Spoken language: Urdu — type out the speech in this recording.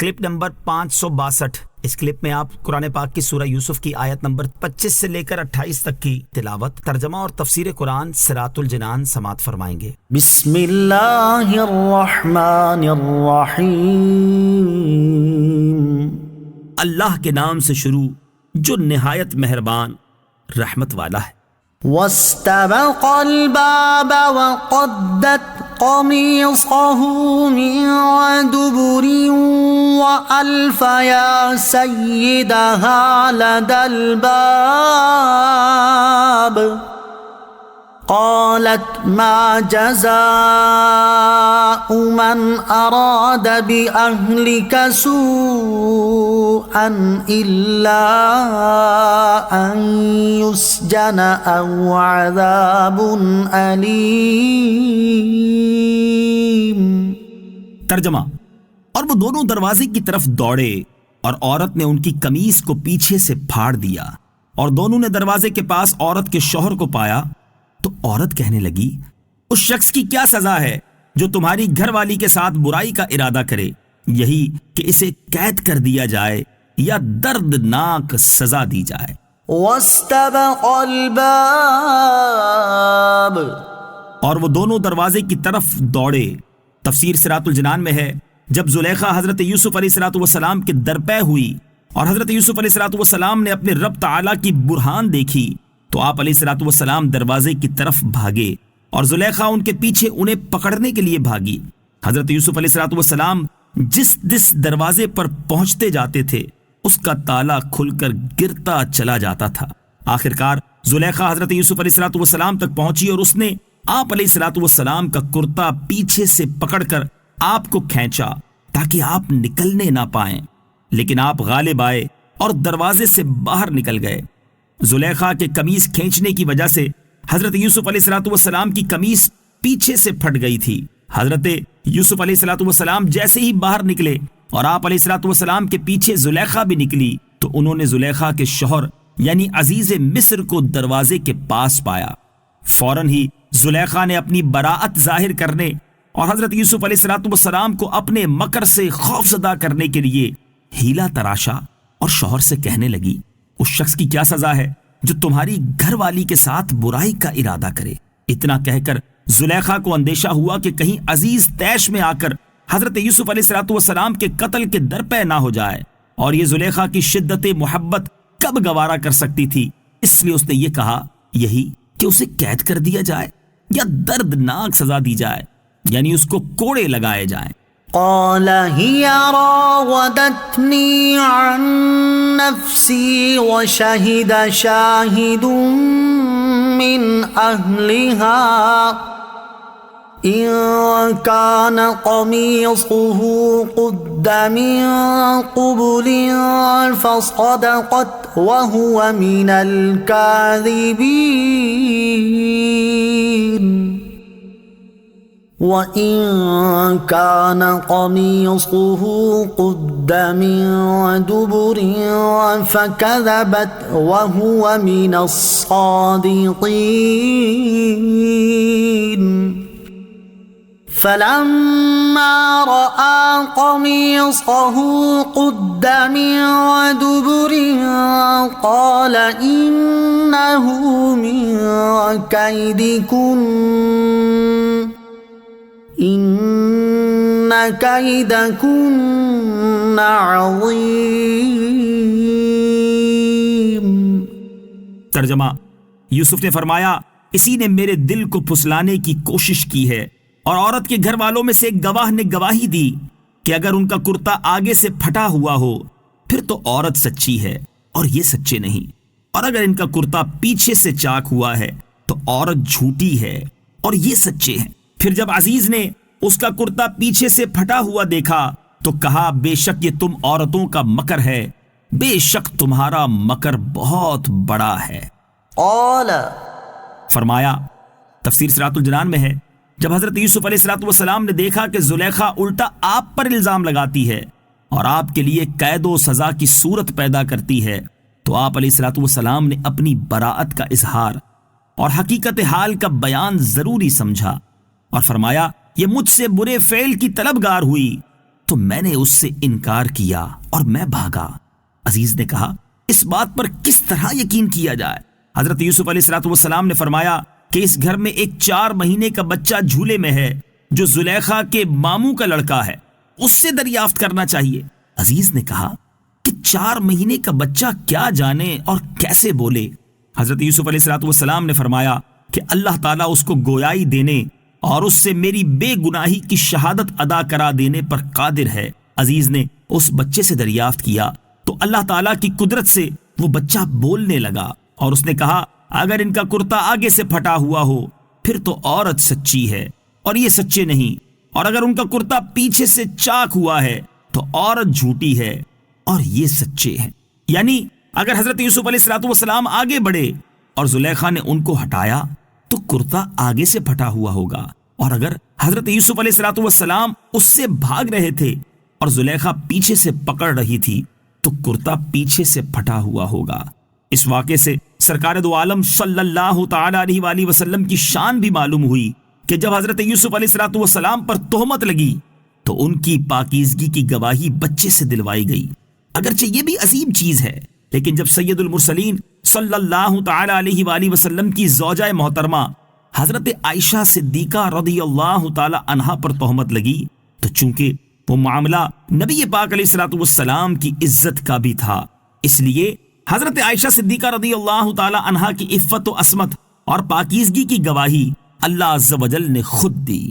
Clip number 562۔ اس کلپ میں آپ قرآن پاک کی سورہ یوسف کی آیت نمبر 25 سے لے کر 28 تک کی تلاوت، ترجمہ اور تفسیر قرآن صراط الجنان سماعت فرمائیں گے۔ بسم اللہ الرحمن الرحیم۔ اللہ کے نام سے شروع جو نہایت مہربان رحمت والا ہے۔ واستبق الباب وقدت قميصه من دبر وألف يا سيدها لدى الباب قالت ما جزاء من أراد بأهلك سوءا إلا أن يسجن أو عذاب أليم۔ ترجمہ، اور وہ دونوں دروازے کی طرف دوڑے اور عورت نے ان کی قمیص کو پیچھے سے پھاڑ دیا، اور دونوں نے دروازے کے پاس عورت کے شوہر کو پایا تو عورت کہنے لگی، اس شخص کی کیا سزا ہے جو تمہاری گھر والی کے ساتھ برائی کا ارادہ کرے، یہی کہ اسے قید کر دیا جائے یا دردناک سزا دی جائے۔ واستبق الباب، اور وہ دونوں دروازے کی طرف دوڑے۔ تفسیر صراط الجنان میں ہے، جب زلیخا حضرت یوسف علیہ السلام کے درپے ہوئی اور حضرت یوسف علیہ السلام نے اپنے رب تعالیٰ کی برہان دیکھی تو آپ علیہ السلام دروازے کی طرف بھاگے اور زلیخا ان کے پیچھے انہیں پکڑنے کے لیے بھاگی۔ حضرت یوسف علیہ السلام جس دروازے پر پہنچتے جاتے تھے اس کا تالا کھل کر گرتا چلا جاتا تھا۔ آخرکار زلیخا حضرت یوسف علیہ السلام تک پہنچی اور اس نے آپ علیہ السلام کا کرتا پیچھے سے پکڑ کر آپ کو کھینچا تاکہ آپ نکلنے نہ پائیں، لیکن آپ غالب آئے اور دروازے سے باہر نکل گئے۔ زلیخا کے قمیص کھینچنے کی وجہ سے حضرت یوسف علیہ السلام کی قمیص پیچھے سے پھٹ گئی تھی۔ حضرت یوسف علیہ السلام جیسے ہی باہر نکلے اور آپ علیہ السلام کے پیچھے زلیخا بھی نکلی تو انہوں نے زلیخا کے شوہر یعنی عزیز مصر کو دروازے کے پاس پایا۔ فوراً ہی زلیخا نے اپنی براعت ظاہر کرنے اور حضرت یوسف علیہ السلام کو اپنے مکر سے خوفزدہ کرنے کے لیے ہیلا تراشا اور شوہر سے کہنے لگی، اس شخص کی کیا سزا ہے جو تمہاری گھر والی کے ساتھ برائی کا ارادہ کرے۔ اتنا کہہ کر زلیخا کو اندیشہ ہوا کہ کہیں عزیز طیش میں آ کر حضرت یوسف علیہ السلام کے قتل کے درپے نہ ہو جائے، اور یہ زلیخا کی شدت محبت کب گوارا کر سکتی تھی، اس لیے اس نے یہ کہا، یہی کہ اسے قید کر دیا جائے یا دردناک سزا دی جائے، یعنی اس کو کوڑے لگائے جائیں۔ قال هي راودتني عن نفسي وشهد شاهد من أهلها إن كان قميصه قد من قبل فصدقت وهو من الكاذبين وَإِن كَانَ قَمِيصُهُ قُدَّ مِن دُبُرٍ فَكَذَبَتْ وَهُوَ مِنَ الصَّادِقِينَ فَلَمَّا رَأَى قَمِيصَهُ قُدَّ مِن دُبُرٍ قَالَ إِنَّهُ مِن كَيْدِكُنَّ إِنَّ كَيْدَكُنَّ عَظِيمٌ۔ ترجمہ، یوسف نے فرمایا، اسی نے میرے دل کو پھسلانے کی کوشش کی ہے، اور عورت کے گھر والوں میں سے ایک گواہ نے گواہی دی کہ اگر ان کا کرتا آگے سے پھٹا ہوا ہو پھر تو عورت سچی ہے اور یہ سچے نہیں، اور اگر ان کا کرتا پیچھے سے چاک ہوا ہے تو عورت جھوٹی ہے اور یہ سچے ہیں۔ پھر جب عزیز نے اس کا کرتا پیچھے سے پھٹا ہوا دیکھا تو کہا، بے شک یہ تم عورتوں کا مکر ہے، بے شک تمہارا مکر بہت بڑا ہے۔ قال، فرمایا، تفسیر صراط الجنان میں ہے، جب حضرت یوسف علیہ السلام نے دیکھا کہ زلیخا الٹا آپ پر الزام لگاتی ہے اور آپ کے لیے قید و سزا کی صورت پیدا کرتی ہے تو آپ علیہ السلام نے اپنی براعت کا اظہار اور حقیقت حال کا بیان ضروری سمجھا اور فرمایا، یہ مجھ سے برے فعل کی طلبگار ہوئی تو میں نے اس سے انکار کیا اور میں بھاگا۔ عزیز نے کہا اس بات پر کس طرح یقین کیا جائے؟ حضرت یوسف علیہ السلام نے فرمایا کہ اس گھر میں ایک 4 مہینے کا بچہ جھولے میں ہے جو زلیخا کے ماموں کا لڑکا ہے، اس سے دریافت کرنا چاہیے۔ عزیز نے کہا کہ 4 مہینے کا بچہ کیا جانے اور کیسے بولے؟ حضرت یوسف علیہ السلام نے فرمایا کہ اللہ تعالیٰ اس کو گویائی دینے اور اس سے میری بے گناہی کی شہادت ادا کرا دینے پر قادر ہے۔ عزیز نے اس بچے سے دریافت کیا تو اللہ تعالیٰ کی قدرت سے وہ بچہ بولنے لگا، اور اس نے کہا اگر ان کا کرتا آگے سے پھٹا ہوا ہو پھر تو عورت سچی ہے اور یہ سچے نہیں، اور اگر ان کا کرتا پیچھے سے چاک ہوا ہے تو عورت جھوٹی ہے اور یہ سچے ہیں۔ یعنی اگر حضرت یوسف علیہ السلام آگے بڑھے اور زلیخا نے ان کو ہٹایا تو کرتا آگے سے پھٹا ہوا ہوگا، اور اگر حضرت یوسف علیہ السلام اس سے بھاگ رہے تھے اور زلیخا پیچھے سے پکڑ رہی تھی تو کرتا پیچھے سے پھٹا ہوا ہوگا۔ اس واقعے سے سرکار دو عالم صلی اللہ تعالی علیہ وآلہ وسلم کی شان بھی معلوم ہوئی کہ جب حضرت یوسف علیہ السلام پر تہمت لگی تو ان کی پاکیزگی کی گواہی بچے سے دلوائی گئی۔ اگرچہ یہ بھی عظیم چیز ہے، لیکن جب سید المرسلین صلی اللہ تعالی علیہ وآلہ وسلم کی زوجہ محترمہ حضرت عائشہ صدیقہ رضی اللہ تعالی عنہا پر تہمت لگی تو چونکہ وہ معاملہ نبی پاک علیہ السلام کی عزت کا بھی تھا، اس لیے حضرت عائشہ صدیقہ رضی اللہ تعالی عنہا کی عفت و عصمت اور پاکیزگی کی گواہی اللہ عز و جل نے خود دی۔